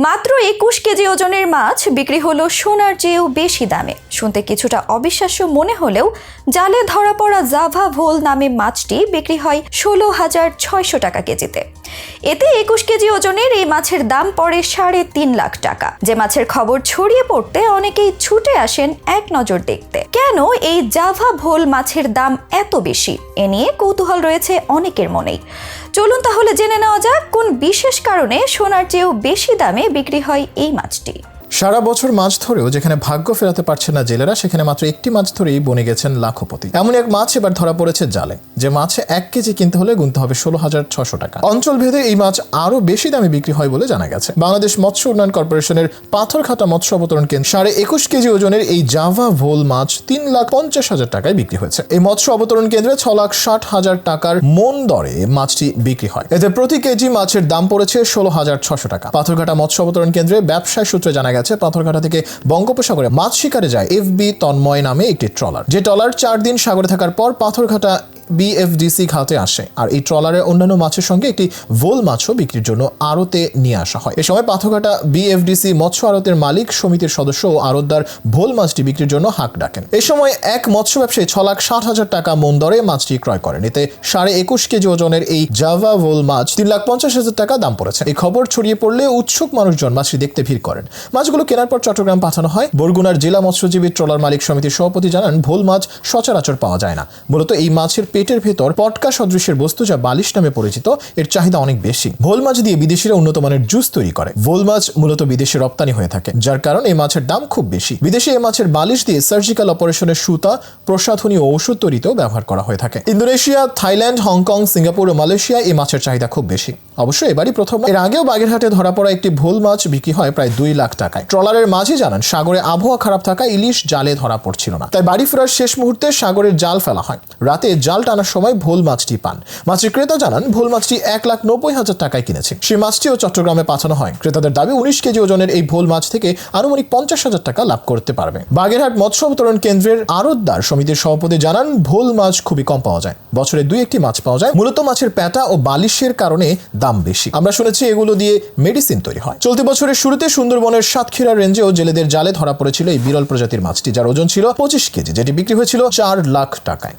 মাত্র ২১ কেজি ওজনের মাছ বিক্রি হলো সোনার চেয়েও বেশি দামে। শুনতে কিছুটা অবিশ্বাস্য মনে হলেও জালে ধরা পড়া জাভা ভোল নামে মাছটি বিক্রি হয় ১৬,৬০০ টাকা কেজিতে। এতে ২১ কেজি ওজনের এই মাছের দাম পড়ে ৩.৫ লাখ টাকা। যে মাছের খবর ছড়িয়ে পড়তে অনেকেই ছুটে আসেন এক নজর দেখতে। কেন এই জাভা ভোল মাছের দাম এত বেশি, এ নিয়ে কৌতূহল রয়েছে অনেকের মনেই। চলুন তাহলে জেনে নেওয়া যাক কোন বিশেষ কারণে সোনার চেয়েও বেশি দামে বিক্রি হয় এই মাছটি। সারা বছর মাছ ধরেও যেখানে ভাগ্য ফেরাতে পারছে না জেলেরা, সেখানে মাত্র একটি মাছ ধরেই বনে গেছেন লাখপতি। এমন এক মাছ এবার ধরা পড়েছে জালে। যে মাছে ১ কেজি কিনতে হলে গুনতে হবে ১৬,৬০০ টাকা। অঞ্চল ভেদে এই মাছ আরো বেশি দামে বিক্রি হয় বলে জানা গেছে। বাংলাদেশ মৎস্য উন্নয়ন কর্পোরেশনের পাথরঘাটা মৎস্য অবতরণ কেন্দ্র ২১.৫ কেজি ওজনের এই জাভা ভোল মাছ ৩,৫০,০০০ টাকায় বিক্রি হয়েছে। এই মৎস্য অবতরণ কেন্দ্রে ৬,৬০,০০০ টাকার মন দরে মাছটি বিক্রি হয়। এতে প্রতি কেজি মাছের দাম পড়েছে ১৬,৬০০ টাকা। পাথরঘাটা মৎস্য অবতরণ কেন্দ্রে ব্যবসায় সূত্রে জানা গেছে পাথরঘাটা থেকে বঙ্গোপসাগরে মাছ শিকারে যায় এফবি তন্ময় নামে একটি ট্রলার। যে ট্রলার ৪ দিন সাগরে থাকার পর পাথরঘাটা বিএফডিসি ঘাটে আসে। আর এই ট্রলারে অন্যান্য মাছের সঙ্গে একটি ভোল মাছও বিক্রির জন্য আড়তে নিয়ে আসা হয়। এ সময় পাথরঘাটা বিএফডিসি মৎস্য আড়তের মালিক সমিতির সদস্য ও আড়তদার ভোল মাছটি বিক্রির জন্য হাঁক ডাকেন। এ সময় এক মৎস্য ব্যবসায়ী ৬,৬০,০০০ টাকা মন দরে মাছটি ক্রয় করেন। এতে ২১.৫ কেজি ওজনের এই জাভা ভোল মাছ ৩,৫০,০০০ টাকা দাম পড়েছে। এই খবর ছড়িয়ে পড়লে উৎসুক মানুষজন মাছটি দেখতে ভিড় করেন। মাছগুলো কেনার পর চট্টগ্রাম পাঠানো হয়। বরগুনার জেলা মৎস্যজীবী ট্রলার মালিক সমিতির সভাপতি জানান, ভোল মাছ সচরাচর পাওয়া যায় না। মূলত এই মাছের পেটের ভেতর পটকা সদৃশের বস্তু, যা বালিশ নামে পরিচিত, এর চাহিদা অনেক বেশি। ভোল মাছ দিয়ে বিদেশিরা উন্নত মানের জুস তৈরি করে। ভোল মাছ মূলত বিদেশে রপ্তানি হয়ে থাকে, যার কারণে এই মাছের দাম খুব বেশি। বিদেশে এই মাছের বালিশ দিয়ে সার্জিক্যাল অপারেশনের সুতা, প্রসাধনী ও ওষুধ তৈরিতেও ব্যবহার করা হয়ে থাকে। ইন্দোনেশিয়া, থাইল্যান্ড, হংকং, সিঙ্গাপুর ও মালয়েশিয়া এই মাছের চাহিদা খুব বেশি। অবশ্য এবারই প্রথম। এর আগেও বাগেরহাটে ধরা পড়া একটি ভোল মাছ বিক্রি হয় প্রায় ২ লাখ টাকায়। ট্রলারের মাঝি জানান, সাগরে আবহাওয়া খারাপ থাকায় ইলিশ জালে ধরা পড়ছিল না, তাই বাড়ি ফেরার শেষ মুহূর্তে সাগরের জাল ফেলা হয়। রাতে জাল টানার সময় ভোল মাছটি পান। মাছের ক্রেতা জানান, ভোল মাছটি ১,৯০,০০০ টাকায় কিনেছে। সেই মাছটিও চট্টগ্রামে পাঠানো হয়। ক্রেতাদের দাবি ১৯ কেজি ওজনের এই ভোল মাছ থেকে আনুমানিক ৫০,০০০ টাকা লাভ করতে পারবে। বাগেরহাট মৎস্য অবতরণ কেন্দ্রের আড়তদার সমিতির সভাপতি জানান, ভোল মাছ খুবই কম পাওয়া যায়। বছরে ২-১টি মাছ পাওয়া যায়। মূলত মাছের প্যাটা ও বালিশের কারণে দাম বেশি। আমরা শুনেছি এগুলো দিয়ে মেডিসিন তৈরি হয়। চলতি বছরের শুরুতে সুন্দরবনের সাতক্ষীরা রেঞ্জেও জেলেদের জালে ধরা পড়েছিল এই বিরল প্রজাতির মাছটি, যার ওজন ছিল ২৫ কেজি, যেটি বিক্রি হয়েছিল ৪ লাখ টাকায়।